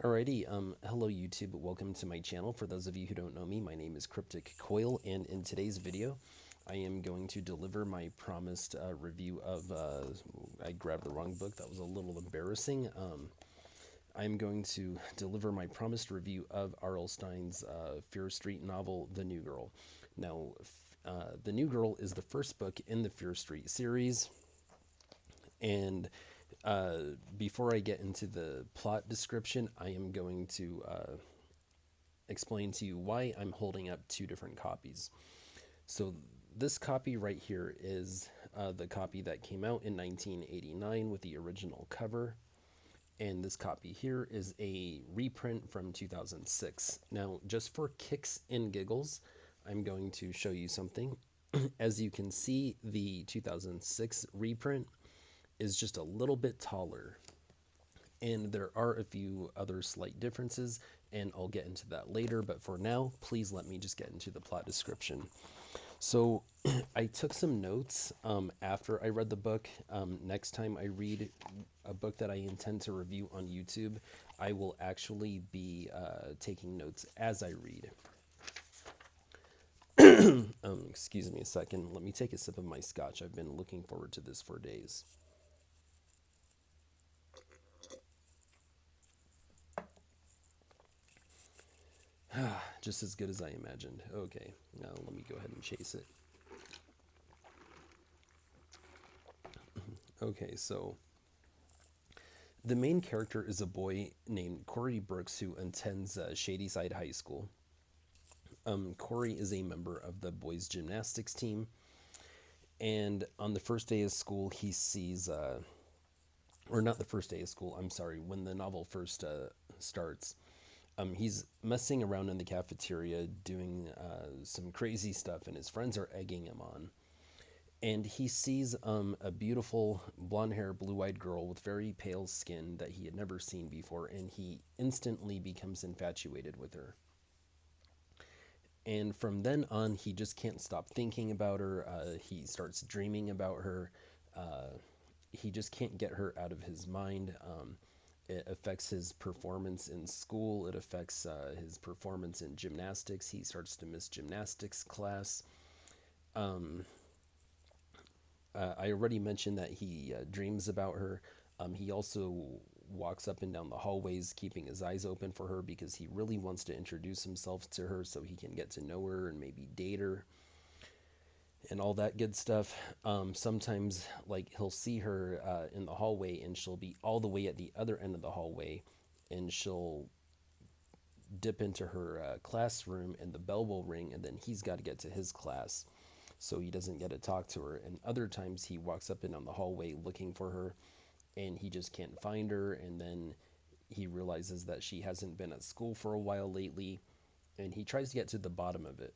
Alrighty, hello YouTube, welcome to my channel. For those of you who don't know me, my name is Cryptic Coil, and in today's video, I am going to deliver my promised review of, I grabbed the wrong book, that was a little embarrassing. I'm going to deliver my promised review of R.L. Stine's Fear Street novel, The New Girl. Now, The New Girl is the first book in the Fear Street series, and before I get into the plot description, I am going to explain to you why I'm holding up two different copies. So, this copy right here is the copy that came out in 1989 with the original cover. And this copy here is a reprint from 2006. Now, just for kicks and giggles, I'm going to show you something. As you can see, the 2006 reprint is just a little bit taller. And there are a few other slight differences, and I'll get into that later. But for now, please let me just get into the plot description. So, I took some notes after I read the book. Next time I read a book that I intend to review on YouTube, I will actually be taking notes as I read. Excuse me a second. Let me take a sip of my scotch. I've been looking forward to this for days. Just as good as I imagined. Okay, now let me go ahead and chase it. Okay, so the main character is a boy named Corey Brooks who attends Shadyside High School. Corey is a member of the boys' gymnastics team, and on the first day of school, he sees, or not the first day of school, I'm sorry, when the novel first starts, he's messing around in the cafeteria doing some crazy stuff, and his friends are egging him on. And he sees a beautiful blonde hair, blue eyed girl with very pale skin that he had never seen before, and he instantly becomes infatuated with her. And from then on, he just can't stop thinking about her. He starts dreaming about her. He just can't get her out of his mind. It affects his performance in school. It affects his performance in gymnastics. He starts to miss gymnastics class. I already mentioned that he dreams about her. He also walks up and down the hallways, keeping his eyes open for her because he really wants to introduce himself to her so he can get to know her and maybe date her and all that good stuff. Sometimes, like, he'll see her in the hallway and she'll be all the way at the other end of the hallway, and she'll dip into her classroom and the bell will ring, and then he's got to get to his class. So he doesn't get to talk to her. And other times he walks up and down the hallway looking for her and he just can't find her. And then he realizes that she hasn't been at school for a while lately, and he tries to get to the bottom of it.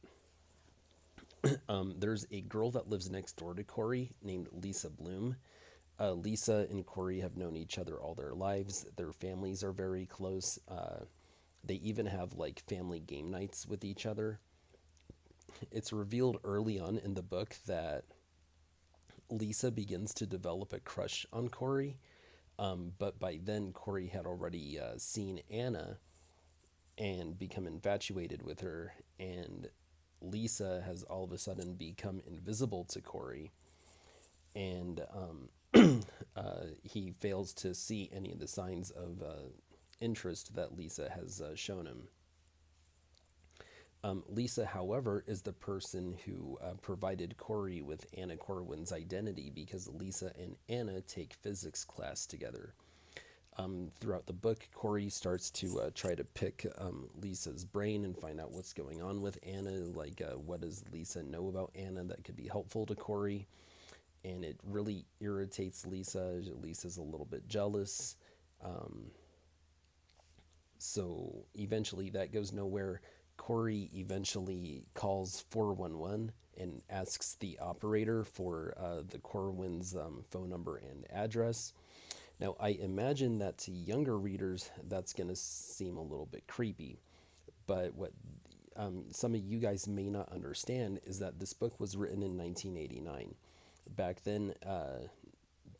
There's a girl that lives next door to Corey named Lisa Bloom. Lisa and Corey have known each other all their lives. Their families are very close. They even have like family game nights with each other. It's revealed early on in the book that Lisa begins to develop a crush on Corey, but by then Corey had already seen Anna and become infatuated with her, and Lisa has all of a sudden become invisible to Corey, and he fails to see any of the signs of interest that Lisa has shown him. Lisa, however, is the person who provided Corey with Anna Corwin's identity because Lisa and Anna take physics class together. Throughout the book, Corey starts to try to pick Lisa's brain and find out what's going on with Anna. Like, what does Lisa know about Anna that could be helpful to Corey? And it really irritates Lisa. Lisa's a little bit jealous. So eventually that goes nowhere. Corey eventually calls 411 and asks the operator for the Corwin's phone number and address. Now, I imagine that to younger readers, that's going to seem a little bit creepy. But what some of you guys may not understand is that this book was written in 1989. Back then,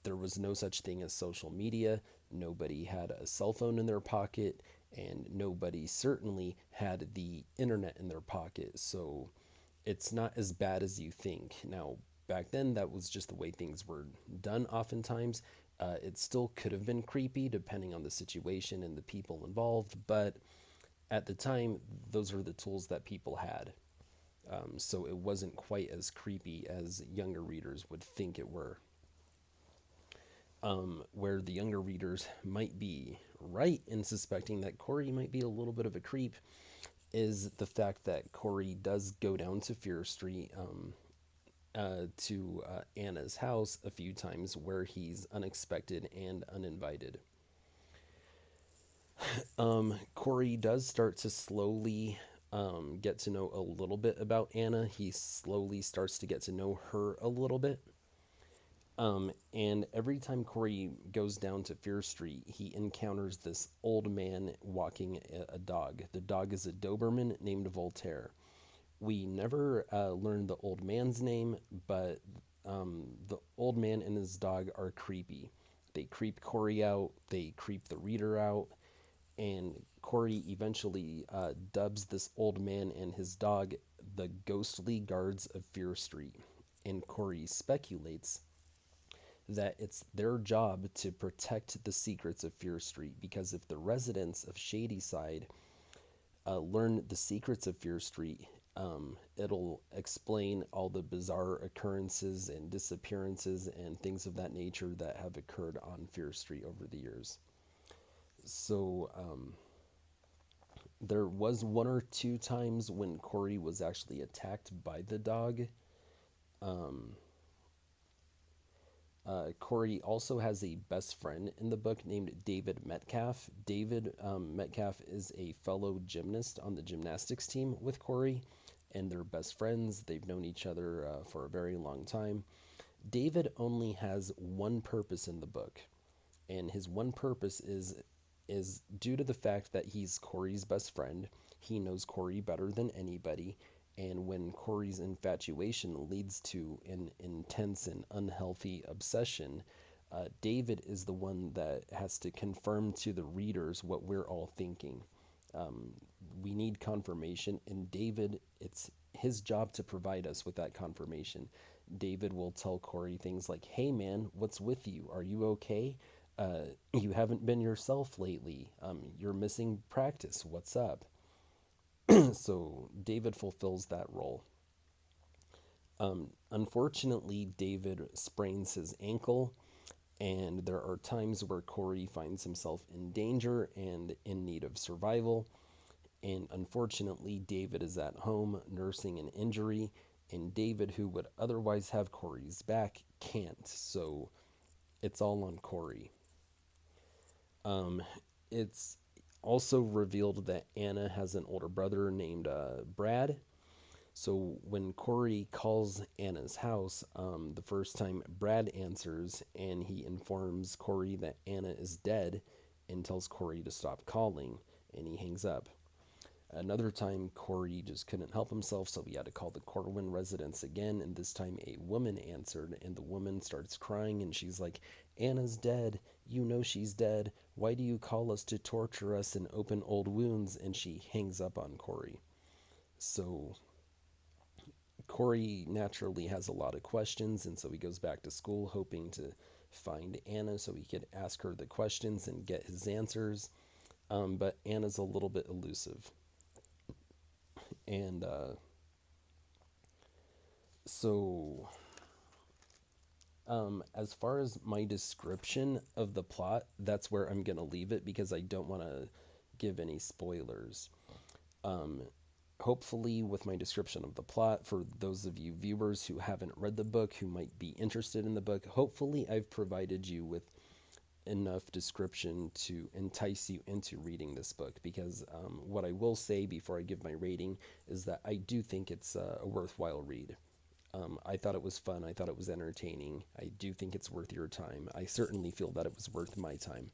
there was no such thing as social media. Nobody had a cell phone in their pocket. and nobody certainly had the internet in their pocket. So it's not as bad as you think. Now, back then, that was just the way things were done oftentimes. It still could have been creepy depending on the situation and the people involved, but at the time, those were the tools that people had. So it wasn't quite as creepy as younger readers would think it were. Where the younger readers might be right in suspecting that Corey might be a little bit of a creep is the fact that Corey does go down to Fear Street to Anna's house a few times where he's unexpected and uninvited. Corey does start to slowly get to know a little bit about Anna. He slowly starts to get to know her a little bit. And every time Corey goes down to Fear Street, he encounters this old man walking a dog. The dog is a Doberman named Voltaire. We never learned the old man's name, but the old man and his dog are creepy. They creep Corey out, they creep the reader out, and Corey eventually dubs this old man and his dog the ghostly guards of Fear Street. And Corey speculates that it's their job to protect the secrets of Fear Street, because if the residents of Shadyside learn the secrets of Fear Street, it'll explain all the bizarre occurrences and disappearances and things of that nature that have occurred on Fear Street over the years. So there was one or two times when Corey was actually attacked by the dog. Corey also has a best friend in the book named David Metcalf. David Metcalf is a fellow gymnast on the gymnastics team with Corey, and they're best friends. They've known each other for a very long time. David only has one purpose in the book, and his one purpose is due to the fact that he's Corey's best friend. He knows Corey better than anybody, and when Corey's infatuation leads to an intense and unhealthy obsession, David is the one that has to confirm to the readers what we're all thinking. We need confirmation, and David, it's his job to provide us with that confirmation. David will tell Corey things like, "Hey man, what's with you? Are you okay? You haven't been yourself lately. You're missing practice. What's up?" So David fulfills that role. Unfortunately, David sprains his ankle, and there are times where Corey finds himself in danger and in need of survival. And unfortunately, David is at home nursing an injury, and David, who would otherwise have Corey's back, can't. So it's all on Corey. It's also revealed that Anna has an older brother named Brad. So when Corey calls Anna's house, the first time Brad answers, and he informs Corey that Anna is dead and tells Corey to stop calling, and he hangs up. Another time, Corey just couldn't help himself, so he had to call the Corwin residence again, and this time a woman answered, and the woman starts crying, and she's like, "Anna's dead. You know she's dead. Why do you call us to torture us and open old wounds?" And she hangs up on Corey. So Corey naturally has a lot of questions, and so he goes back to school hoping to find Anna so he could ask her the questions and get his answers. But Anna's a little bit elusive. And so, as far as my description of the plot, that's where I'm going to leave it because I don't want to give any spoilers. Hopefully, with my description of the plot, for those of you viewers who haven't read the book, who might be interested in the book, hopefully I've provided you with enough description to entice you into reading this book, because what I will say before I give my rating is that I do think it's a worthwhile read. I thought it was fun. I thought it was entertaining. I do think it's worth your time. I certainly feel that it was worth my time.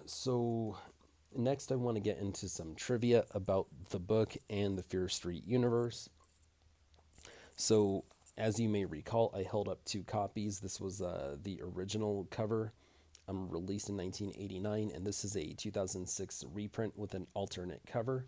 So next I want to get into some trivia about the book and the Fear Street universe. So as you may recall, I held up two copies. This was the original cover. released in 1989, and this is a 2006 reprint with an alternate cover.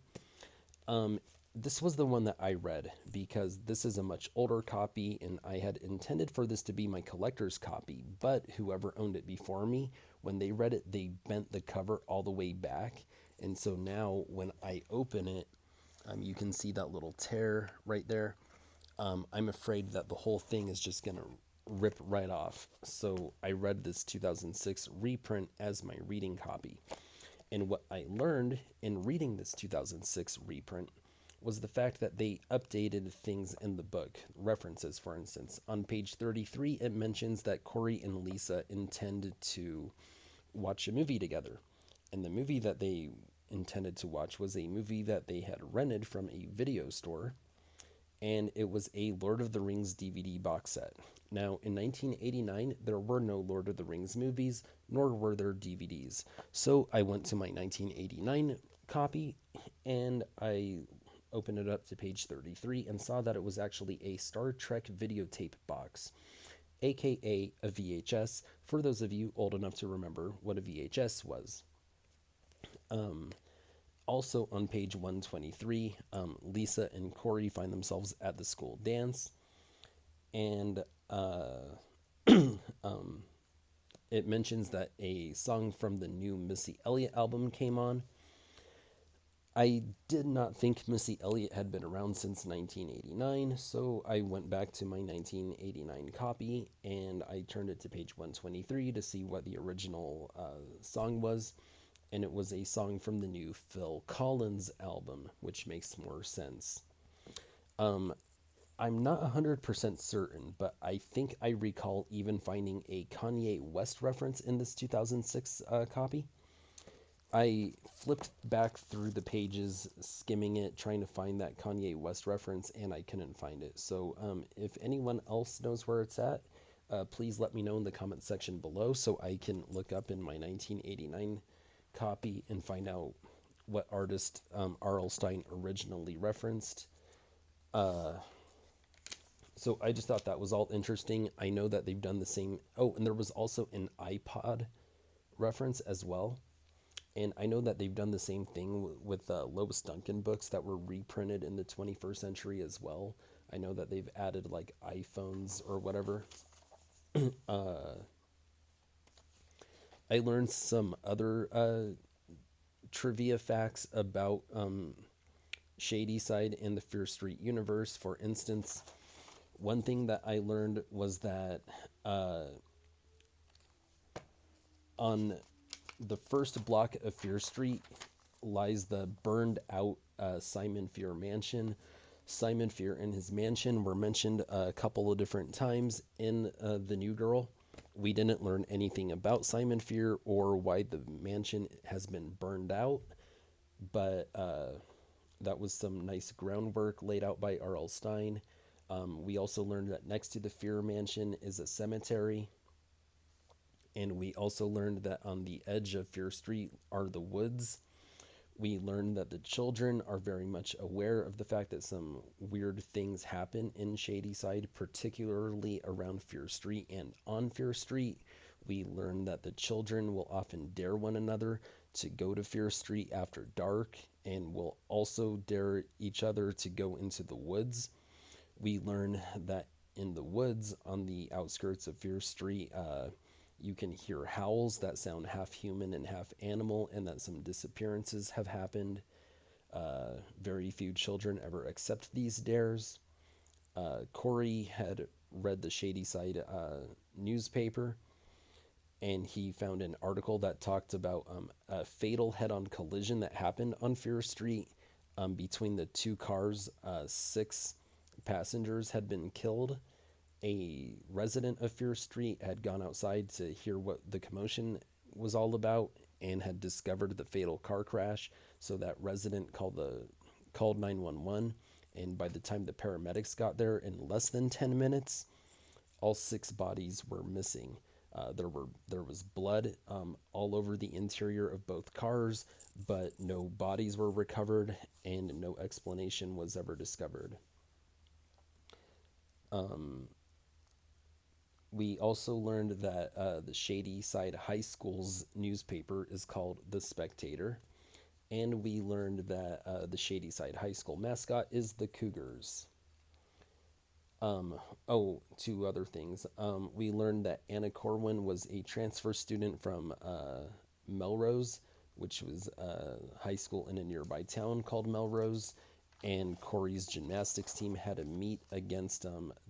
This was the one that I read because this is a much older copy, and I had intended for this to be my collector's copy, but whoever owned it before me, when they read it, they bent the cover all the way back. And so now when I open it, you can see that little tear right there. I'm afraid that the whole thing is just going to rip right off. So I read this 2006 reprint as my reading copy. And what I learned in reading this 2006 reprint was the fact that they updated things in the book. References, for instance. On page 33, it mentions that Corey and Lisa intended to watch a movie together. And the movie that they intended to watch was a movie that they had rented from a video store, and it was a Lord of the Rings DVD box set. Now, in 1989, there were no Lord of the Rings movies, nor were there DVDs. So I went to my 1989 copy, and I opened it up to page 33 and saw that it was actually a Star Trek videotape box, aka a VHS, for those of you old enough to remember what a VHS was. Also on page 123, Lisa and Corey find themselves at the school dance, and it mentions that a song from the new Missy Elliott album came on. I did not think Missy Elliott had been around since 1989, so I went back to my 1989 copy and I turned it to page 123 to see what the original song was. And it was a song from the new Phil Collins album, which makes more sense. I'm not 100% certain, but I think I recall even finding a Kanye West reference in this 2006 copy. I flipped back through the pages, skimming it, trying to find that Kanye West reference, and I couldn't find it. So if anyone else knows where it's at, please let me know in the comment section below so I can look up in my 1989 copy and find out what artist R.L. Stine originally referenced. So I just thought that was all interesting. I know that they've done the same. Oh, and there was also an iPod reference as well. And I know that they've done the same thing with Lois Duncan books that were reprinted in the 21st century as well. I know that they've added like iPhones or whatever. I learned some other trivia facts about Shadyside in the Fear Street universe. For instance, one thing that I learned was that on the first block of Fear Street lies the burned out Simon Fear mansion. Simon Fear and his mansion were mentioned a couple of different times in The New Girl. We didn't learn anything about Simon Fear or why the mansion has been burned out, but that was some nice groundwork laid out by R.L. Stine. We also learned that next to the Fear mansion is a cemetery, and we also learned that on the edge of Fear Street are the woods. We learned that the children are very much aware of the fact that some weird things happen in Shadyside, particularly around Fear Street and on Fear Street. We learned that the children will often dare one another to go to Fear Street after dark and will also dare each other to go into the woods. We learn that in the woods on the outskirts of Fear Street, you can hear howls that sound half human and half animal, and that some disappearances have happened. Very few children ever accept these dares. Corey had read the Shadyside newspaper, and he found an article that talked about a fatal head-on collision that happened on Fear Street between the two cars. 6 passengers had been killed. A resident of Fear Street had gone outside to hear what the commotion was all about and had discovered the fatal car crash. So that resident called 911, and by the time the paramedics got there in less than 10 minutes, all 6 bodies were missing. There was blood all over the interior of both cars, but no bodies were recovered and no explanation was ever discovered. We also learned that the Shady Side High School's newspaper is called The Spectator. And we learned that the Shady Side High School mascot is the Cougars. Oh, two other things. We learned that Anna Corwin was a transfer student from Melrose, which was a high school in a nearby town called Melrose. And Corey's gymnastics team had to meet against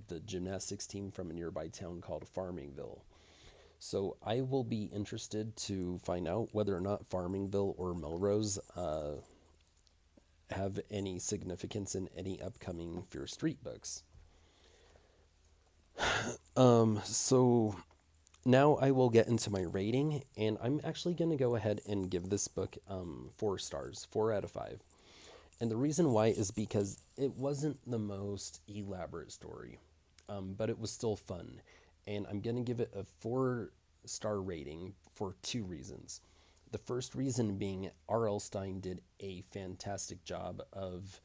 the gymnastics team from a nearby town called Farmingville. So I will be interested to find out whether or not Farmingville or Melrose have any significance in any upcoming Fear Street books. So now I will get into my rating, and I'm actually going to go ahead and give this book 4 stars, 4 out of 5. And the reason why is because it wasn't the most elaborate story, but it was still fun. And I'm going to give it a 4-star rating for 2 reasons. The first reason being R.L. Stine did a fantastic job of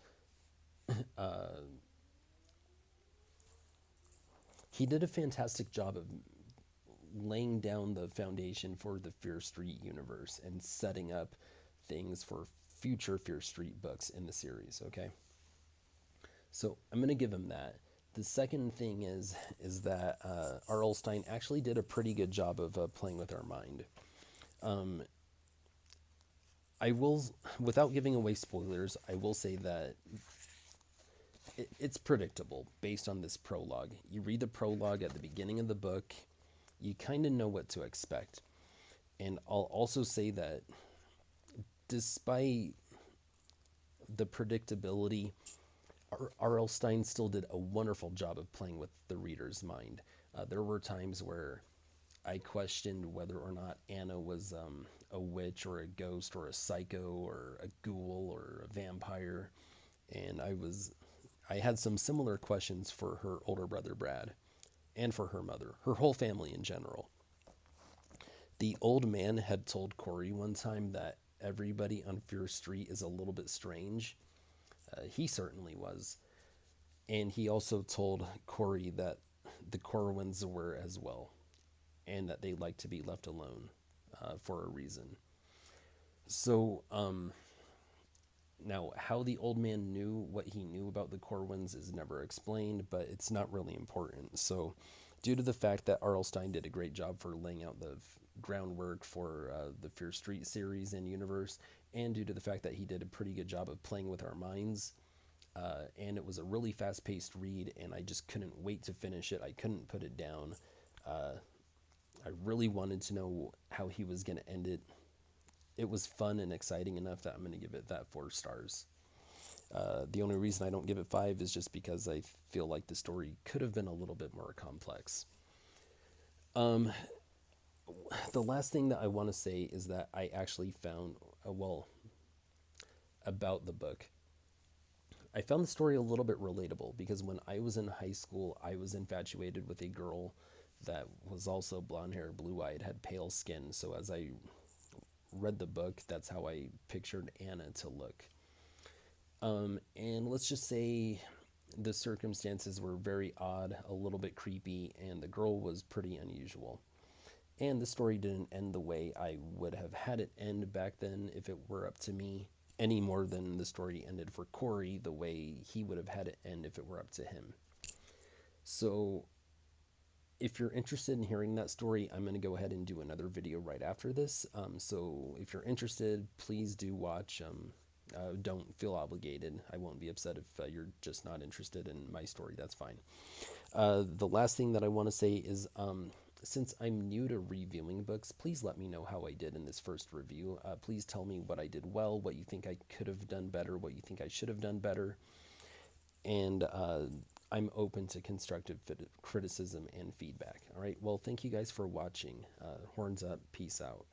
laying down the foundation for the Fear Street universe and setting up things for future Fear Street books in the series, okay? So I'm going to give him that. The second thing is that R.L. Stine actually did a pretty good job of playing with our mind. I will, without giving away spoilers, I will say that it's predictable based on this prologue. You read the prologue at the beginning of the book, you kind of know what to expect. And I'll also say that despite the predictability, R.L. Stine still did a wonderful job of playing with the reader's mind. There were times where I questioned whether or not Anna was a witch or a ghost or a psycho or a ghoul or a vampire, and I had some similar questions for her older brother Brad and for her mother, her whole family in general. The old man had told Corey one time that everybody on Fear Street is a little bit strange. He certainly was. And he also told Corey that the Corwins were as well, and that they like to be left alone for a reason. So, now, how the old man knew what he knew about the Corwins is never explained, but it's not really important. So, due to the fact that R.L. Stine did a great job for laying out the groundwork for the Fear Street series and universe, and due to the fact that he did a pretty good job of playing with our minds, and it was a really fast-paced read, and I just couldn't wait to finish it. I couldn't put it down. I really wanted to know how he was going to end it. It was fun and exciting enough that I'm going to give it that 4 stars. The only reason I don't give it 5 is just because I feel like the story could have been a little bit more complex. The last thing that I want to say is that I actually found, about the book. I found the story a little bit relatable because when I was in high school, I was infatuated with a girl that was also blonde hair, blue eyed, had pale skin. So as I read the book, that's how I pictured Anna to look. And let's just say the circumstances were very odd, a little bit creepy, and the girl was pretty unusual. And the story didn't end the way I would have had it end back then if it were up to me, any more than the story ended for Corey the way he would have had it end if it were up to him. So if you're interested in hearing that story, I'm going to go ahead and do another video right after this. So if you're interested, please do watch. Don't feel obligated. I won't be upset if you're just not interested in my story. That's fine. The last thing that I want to say is, since I'm new to reviewing books, please let me know how I did in this first review. Please tell me what I did well, what you think I could have done better, what you think I should have done better. And I'm open to constructive criticism and feedback. All right. Well, thank you guys for watching. Horns up. Peace out.